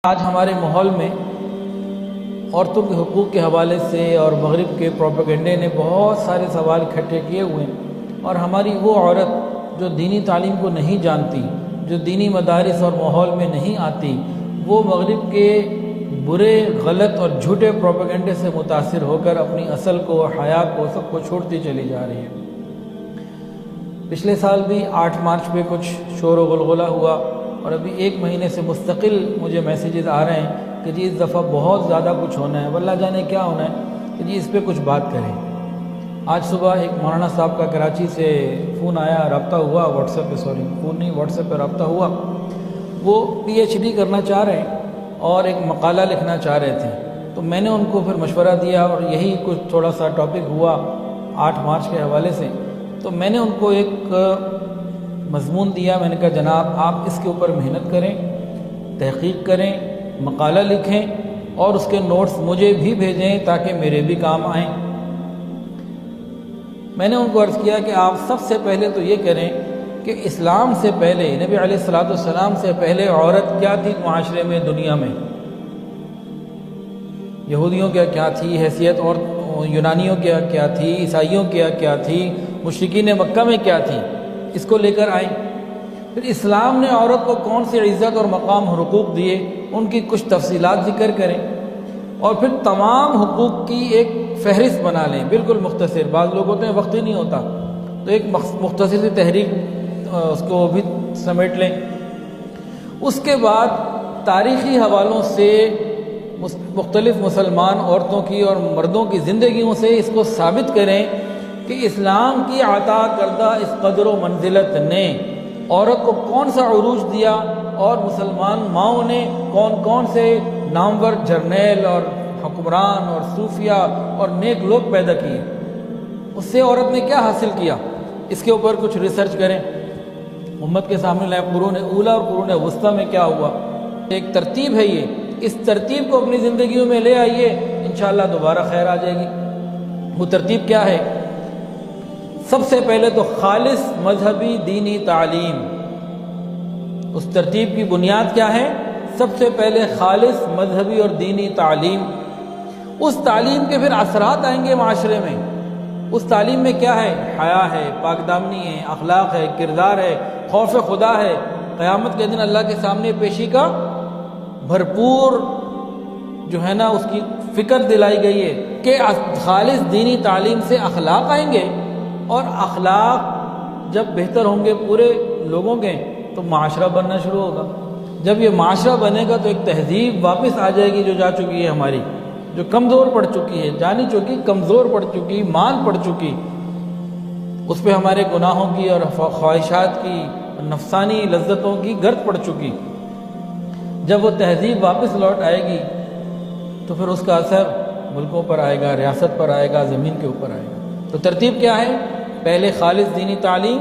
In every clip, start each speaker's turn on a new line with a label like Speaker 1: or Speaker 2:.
Speaker 1: آج ہمارے ماحول میں عورتوں کے حقوق کے حوالے سے اور مغرب کے پروپیگنڈے نے بہت سارے سوال اکٹھے کیے ہوئے ہیں، اور ہماری وہ عورت جو دینی تعلیم کو نہیں جانتی، جو دینی مدارس اور ماحول میں نہیں آتی، وہ مغرب کے برے، غلط اور جھوٹے پروپیگنڈے سے متاثر ہو کر اپنی اصل کو، حیا کو، سب کو چھوڑتی چلی جا رہی ہے۔ پچھلے سال بھی 8 مارچ پہ کچھ شور و غلغلہ ہوا، اور ابھی 1 مہینے سے مستقل مجھے میسیجز آ رہے ہیں کہ جی اس دفعہ بہت زیادہ کچھ ہونا ہے، واللہ جانے کیا ہونا ہے، کہ جی اس پہ کچھ بات کریں۔ آج صبح ایک مولانا صاحب کا کراچی سے فون آیا، رابطہ ہوا واٹس ایپ پہ، فون نہیں، واٹس ایپ پہ رابطہ ہوا۔ وہ PhD کرنا چاہ رہے ہیں اور ایک مقالہ لکھنا چاہ رہے تھے، تو میں نے ان کو پھر مشورہ دیا، اور یہی کچھ تھوڑا سا ٹاپک ہوا 8 مارچ کے حوالے سے۔ تو میں نے ان کو ایک مضمون دیا، میں نے کہا جناب آپ اس کے اوپر محنت کریں، تحقیق کریں، مقالہ لکھیں، اور اس کے نوٹس مجھے بھی بھیجیں تاکہ میرے بھی کام آئیں۔ میں نے ان کو عرض کیا کہ آپ سب سے پہلے تو یہ کریں کہ اسلام سے پہلے، نبی علیہ السلام سے پہلے عورت کیا تھی معاشرے میں، دنیا میں یہودیوں کیا تھی حیثیت، اور یونانیوں کیا تھی، عیسائیوں کیا تھی، مشرکین مکہ میں کیا تھی، اس کو لے کر آئیں۔ پھر اسلام نے عورت کو کون سی عزت اور مقام حقوق دیے، ان کی کچھ تفصیلات ذکر کریں، اور پھر تمام حقوق کی ایک فہرست بنا لیں، بالکل مختصر۔ بعض لوگ ہوتے ہیں وقت ہی نہیں ہوتا، تو ایک مختصر سی تحریک اس کو بھی سمیٹ لیں۔ اس کے بعد تاریخی حوالوں سے مختلف مسلمان عورتوں کی اور مردوں کی زندگیوں سے اس کو ثابت کریں کہ اسلام کی عطا کردہ اس قدر و منزلت نے عورت کو کون سا عروج دیا، اور مسلمان ماؤں نے کون کون سے نامور جرنیل اور حکمران اور صوفیہ اور نیک لوگ پیدا کیے، اس سے عورت نے کیا حاصل کیا، اس کے اوپر کچھ ریسرچ کریں، امت کے سامنے لائیں قرون اولیٰ اور قرون وسطیٰ میں کیا ہوا۔ ایک ترتیب ہے یہ، اس ترتیب کو اپنی زندگیوں میں لے آئیے، انشاءاللہ دوبارہ خیر آ جائے گی۔ وہ ترتیب کیا ہے؟ سب سے پہلے تو خالص مذہبی دینی تعلیم۔ اس ترتیب کی بنیاد کیا ہے؟ سب سے پہلے خالص مذہبی اور دینی تعلیم۔ اس تعلیم کے پھر اثرات آئیں گے معاشرے میں۔ اس تعلیم میں کیا ہے؟ حیا ہے، پاک دامنی ہے، اخلاق ہے، کردار ہے، خوف خدا ہے، قیامت کے دن اللہ کے سامنے پیشی کا بھرپور جو ہے نا اس کی فکر دلائی گئی ہے کہ خالص دینی تعلیم سے اخلاق آئیں گے، اور اخلاق جب بہتر ہوں گے پورے لوگوں کے تو معاشرہ بننا شروع ہوگا۔ جب یہ معاشرہ بنے گا تو ایک تہذیب واپس آ جائے گی جو جا چکی ہے ہماری، جو کمزور پڑ چکی ہے، جانی چکی، کمزور پڑ چکی، مان پڑ چکی، اس پہ ہمارے گناہوں کی اور خواہشات کی، نفسانی لذتوں کی گرد پڑ چکی۔ جب وہ تہذیب واپس لوٹ آئے گی تو پھر اس کا اثر ملکوں پر آئے گا، ریاست پر آئے گا، زمین کے اوپر آئے گا۔ تو ترتیب کیا ہے؟ پہلے خالص دینی تعلیم،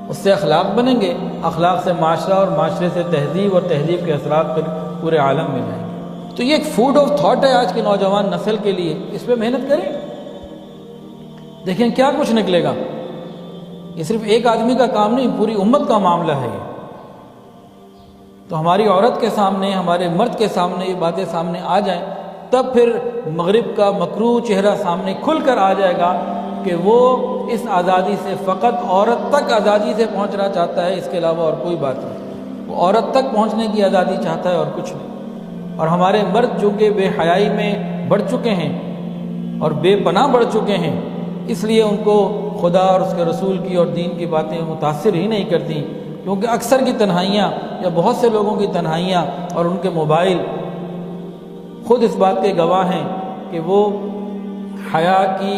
Speaker 1: اس سے اخلاق بنیں گے، اخلاق سے معاشرہ، اور معاشرے سے تہذیب، اور تہذیب کے اثرات پھر پورے عالم میں جائیں گے۔ تو یہ ایک فوڈ آف تھاٹ ہے آج کی نوجوان نسل کے لیے، اس پہ محنت کریں، دیکھیں کیا کچھ نکلے گا۔ یہ صرف ایک آدمی کا کام نہیں، پوری امت کا معاملہ ہے یہ۔ تو ہماری عورت کے سامنے، ہمارے مرد کے سامنے یہ باتیں سامنے آ جائیں، تب پھر مغرب کا مکروہ چہرہ سامنے کھل کر آ جائے گا کہ وہ اس آزادی سے فقط عورت تک آزادی سے پہنچنا چاہتا ہے، اس کے علاوہ اور کوئی بات نہیں۔ وہ عورت تک پہنچنے کی آزادی چاہتا ہے اور کچھ نہیں۔ اور ہمارے مرد جو کہ بے حیائی میں بڑھ چکے ہیں اور بے پناہ بڑھ چکے ہیں، اس لیے ان کو خدا اور اس کے رسول کی اور دین کی باتیں متاثر ہی نہیں کرتی، کیونکہ اکثر کی تنہائیاں یا بہت سے لوگوں کی تنہائیاں اور ان کے موبائل خود اس بات کے گواہ ہیں کہ وہ حیا کی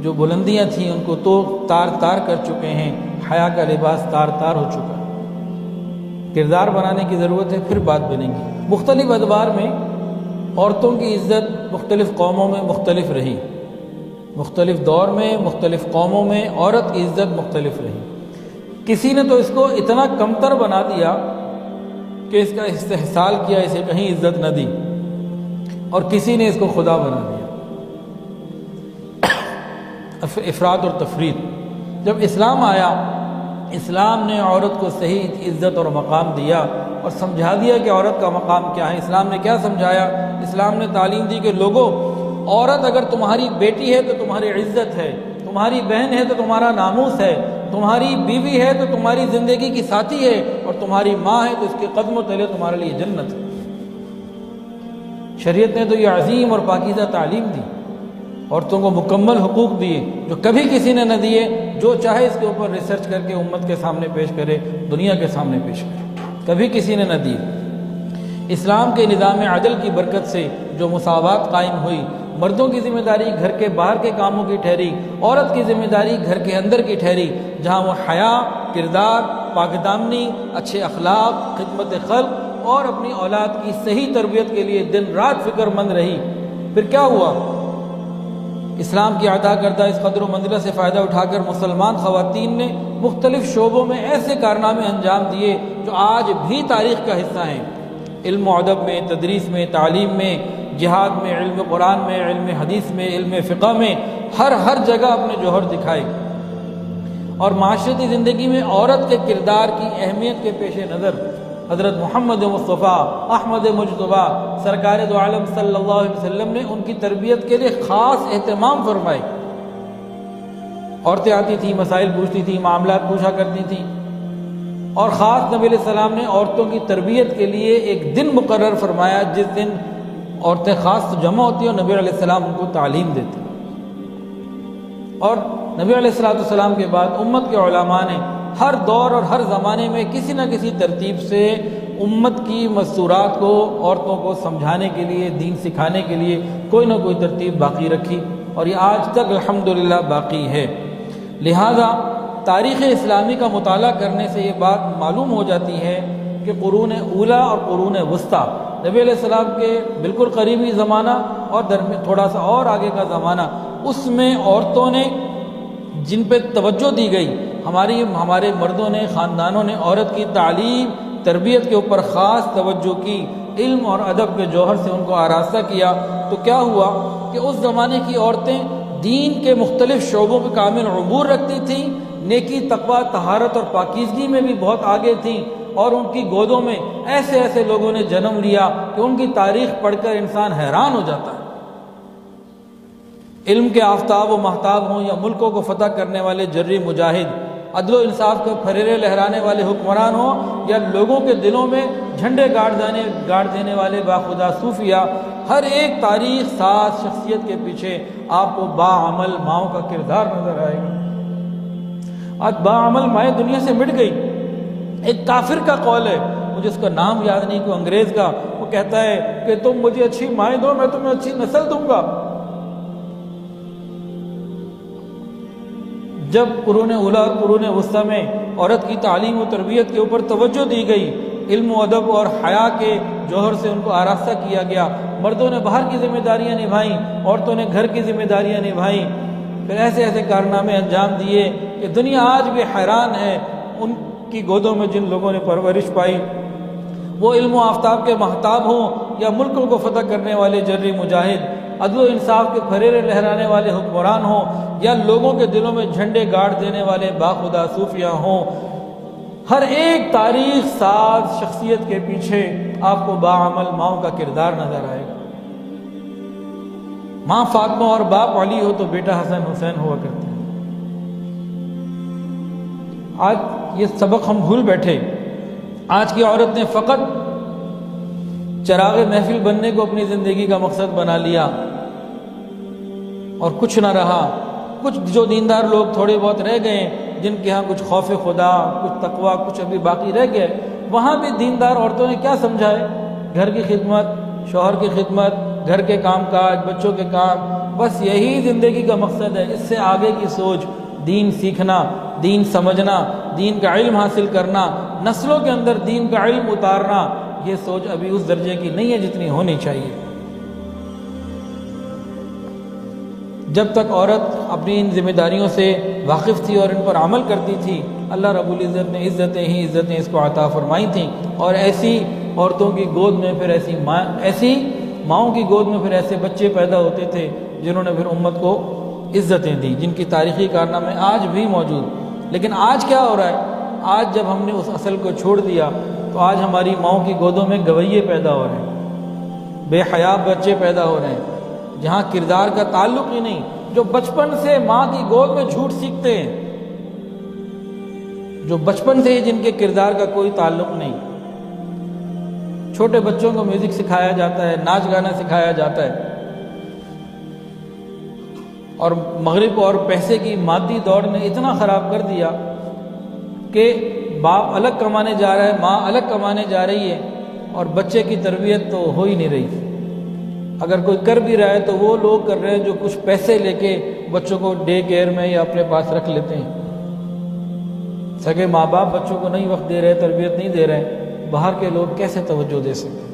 Speaker 1: جو بلندیاں تھیں ان کو تو تار تار کر چکے ہیں، حیا کا لباس تار تار ہو چکا ہے۔ کردار بنانے کی ضرورت ہے، پھر بات بنے گی۔ مختلف ادوار میں عورتوں کی عزت مختلف قوموں میں مختلف رہی، مختلف دور میں مختلف قوموں میں عورت کی عزت مختلف رہی۔ کسی نے تو اس کو اتنا کمتر بنا دیا کہ اس کا استحصال کیا، اسے کہیں عزت نہ دی، اور کسی نے اس کو خدا بنا دیا۔ افراط اور تفریط۔ جب اسلام آیا، اسلام نے عورت کو صحیح عزت اور مقام دیا، اور سمجھا دیا کہ عورت کا مقام کیا ہے۔ اسلام نے کیا سمجھایا؟ اسلام نے تعلیم دی کہ لوگوں، عورت اگر تمہاری بیٹی ہے تو تمہاری عزت ہے، تمہاری بہن ہے تو تمہارا ناموس ہے، تمہاری بیوی ہے تو تمہاری زندگی کی ساتھی ہے، اور تمہاری ماں ہے تو اس کے قدموں تلے تمہارے لیے جنت ہے۔ شریعت نے تو یہ عظیم اور پاکیزہ تعلیم دی، عورتوں کو مکمل حقوق دیے جو کبھی کسی نے نہ دیے۔ جو چاہے اس کے اوپر ریسرچ کر کے امت کے سامنے پیش کرے، دنیا کے سامنے پیش کرے، کبھی کسی نے نہ دی۔ اسلام کے نظام عدل کی برکت سے جو مساوات قائم ہوئی، مردوں کی ذمہ داری گھر کے باہر کے کاموں کی ٹھہری، عورت کی ذمہ داری گھر کے اندر کی ٹھہری، جہاں وہ حیا، کردار، پاک دامنی، اچھے اخلاق، خدمت خلق اور اپنی اولاد کی صحیح تربیت کے لیے دن رات فکر مند رہی۔ پھر کیا ہوا؟ اسلام کی عطا کردہ اس قدر و منزلت سے فائدہ اٹھا کر مسلمان خواتین نے مختلف شعبوں میں ایسے کارنامے انجام دیے جو آج بھی تاریخ کا حصہ ہیں۔ علم و ادب میں، تدریس میں، تعلیم میں، جہاد میں، علم قرآن میں، علم حدیث میں، علم فقہ میں، ہر جگہ اپنے جوہر دکھائے۔ اور معاشرتی زندگی میں عورت کے کردار کی اہمیت کے پیش نظر حضرت محمد مصطفیٰ احمد مجتبیٰ سرکار دو عالم صلی اللہ علیہ وسلم نے ان کی تربیت کے لیے خاص اہتمام فرمائے۔ عورتیں آتی تھیں، مسائل پوچھتی تھیں، معاملات پوچھا کرتی تھیں، اور خاص نبی علیہ السلام نے عورتوں کی تربیت کے لیے ایک دن مقرر فرمایا جس دن عورتیں خاص جمع ہوتی ہیں اور نبی علیہ السلام ان کو تعلیم دیتے۔ اور نبی علیہ السلام کے بعد امت کے علماء نے ہر دور اور ہر زمانے میں کسی نہ کسی ترتیب سے امت کی مستورات کو، عورتوں کو سمجھانے کے لیے، دین سکھانے کے لیے کوئی نہ کوئی ترتیب باقی رکھی، اور یہ آج تک الحمدللہ باقی ہے۔ لہذا تاریخ اسلامی کا مطالعہ کرنے سے یہ بات معلوم ہو جاتی ہے کہ قرون اولیٰ اور قرون وسطیٰ، نبی علیہ السلام کے بالکل قریبی زمانہ اور تھوڑا سا اور آگے کا زمانہ، اس میں عورتوں نے جن پہ توجہ دی گئی، ہمارے مردوں نے، خاندانوں نے عورت کی تعلیم، تربیت کے اوپر خاص توجہ کی، علم اور ادب کے جوہر سے ان کو آراستہ کیا، تو کیا ہوا کہ اس زمانے کی عورتیں دین کے مختلف شعبوں پہ کامل عبور رکھتی تھیں، نیکی، تقوی، طہارت اور پاکیزگی میں بھی بہت آگے تھیں، اور ان کی گودوں میں ایسے ایسے لوگوں نے جنم لیا کہ ان کی تاریخ پڑھ کر انسان حیران ہو جاتا ہے۔ علم کے آفتاب و مہتاب ہوں یا ملکوں کو فتح کرنے والے جری مجاہد، عدل و انصاف کے پھریرے لہرانے والے حکمران ہوں یا لوگوں کے دلوں میں جھنڈے گاڑ دینے والے باخدا صوفیہ، ہر ایک تاریخ ساز شخصیت کے پیچھے آپ کو باعمل ماؤں کا کردار نظر آئے گا۔ آج باعمل مائیں دنیا سے مٹ گئی۔ ایک کافر کا قول ہے، مجھے اس کا نام یاد نہیں، کوئی انگریز کا، وہ کہتا ہے کہ تم مجھے اچھی مائیں دو، میں تمہیں اچھی نسل دوں گا۔ جب قرون اولیٰ اور قرون وسطیٰ میں عورت کی تعلیم و تربیت کے اوپر توجہ دی گئی، علم و ادب اور حیا کے جوہر سے ان کو آراستہ کیا گیا، مردوں نے باہر کی ذمہ داریاں نبھائیں، عورتوں نے گھر کی ذمہ داریاں نبھائیں، پھر ایسے ایسے کارنامے انجام دیے کہ دنیا آج بھی حیران ہے ان کی گودوں میں جن لوگوں نے پرورش پائی، وہ علم و آفتاب کے مہتاب ہوں یا ملکوں کو فتح کرنے والے جری مجاہد، عدل و انصاف کے پھریرے لہرانے والے حکمران ہوں یا لوگوں کے دلوں میں جھنڈے گاڑ دینے والے باخدا صوفیہ ہوں، ہر ایک تاریخ ساز شخصیت کے پیچھے آپ کو باعمل ماؤں کا کردار نظر آئے گا۔ ماں فاطمہ اور باپ علی ہو تو بیٹا حسن حسین ہوا کرتے ہیں۔ آج یہ سبق ہم بھول بیٹھے۔ آج کی عورت نے فقط چراغ محفل بننے کو اپنی زندگی کا مقصد بنا لیا اور کچھ نہ رہا۔ کچھ جو دیندار لوگ تھوڑے بہت رہ گئے، جن کے ہاں کچھ خوف خدا، کچھ تقوی، کچھ ابھی باقی رہ گئے، وہاں بھی دیندار عورتوں نے کیا سمجھائے؟ گھر کی خدمت، شوہر کی خدمت، گھر کے کام کاج، بچوں کے کام، بس یہی زندگی کا مقصد ہے۔ اس سے آگے کی سوچ، دین سیکھنا، دین سمجھنا، دین کا علم حاصل کرنا، نسلوں کے اندر دین کا علم اتارنا، یہ سوچ ابھی اس درجے کی نہیں ہے جتنی ہونی چاہیے۔ جب تک عورت اپنی ان ذمہ داریوں سے واقف تھی اور ان پر عمل کرتی تھی، اللہ رب العزت نے عزتیں ہی عزتیں اس کو عطا فرمائی تھیں، اور ایسی عورتوں کی گود میں پھر ایسی ماؤں کی گود میں پھر ایسے بچے پیدا ہوتے تھے جنہوں نے پھر امت کو عزتیں دی، جن کی تاریخی کارنامے آج بھی موجود۔ لیکن آج کیا ہو رہا ہے؟ آج جب ہم نے اس اصل کو چھوڑ دیا، تو آج ہماری ماؤں کی گودوں میں گویے پیدا ہو رہے ہیں، بے حیا بچے پیدا ہو رہے ہیں جہاں کردار کا تعلق ہی نہیں، جو بچپن سے ماں کی گود میں جھوٹ سیکھتے ہیں، جو بچپن سے ہی جن کے کردار کا کوئی تعلق نہیں۔ چھوٹے بچوں کو میوزک سکھایا جاتا ہے، ناچ گانا سکھایا جاتا ہے، اور مغرب اور پیسے کی مادی دوڑ نے اتنا خراب کر دیا کہ باپ الگ کمانے جا رہا ہے، ماں الگ کمانے جا رہی ہے، اور بچے کی تربیت تو ہو ہی نہیں رہی۔ اگر کوئی کر بھی رہا ہے تو وہ لوگ کر رہے ہیں جو کچھ پیسے لے کے بچوں کو ڈے کیئر میں یا اپنے پاس رکھ لیتے ہیں۔ سگے ماں باپ بچوں کو نہیں وقت دے رہے، تربیت نہیں دے رہے، باہر کے لوگ کیسے توجہ دے سکتے ہیں؟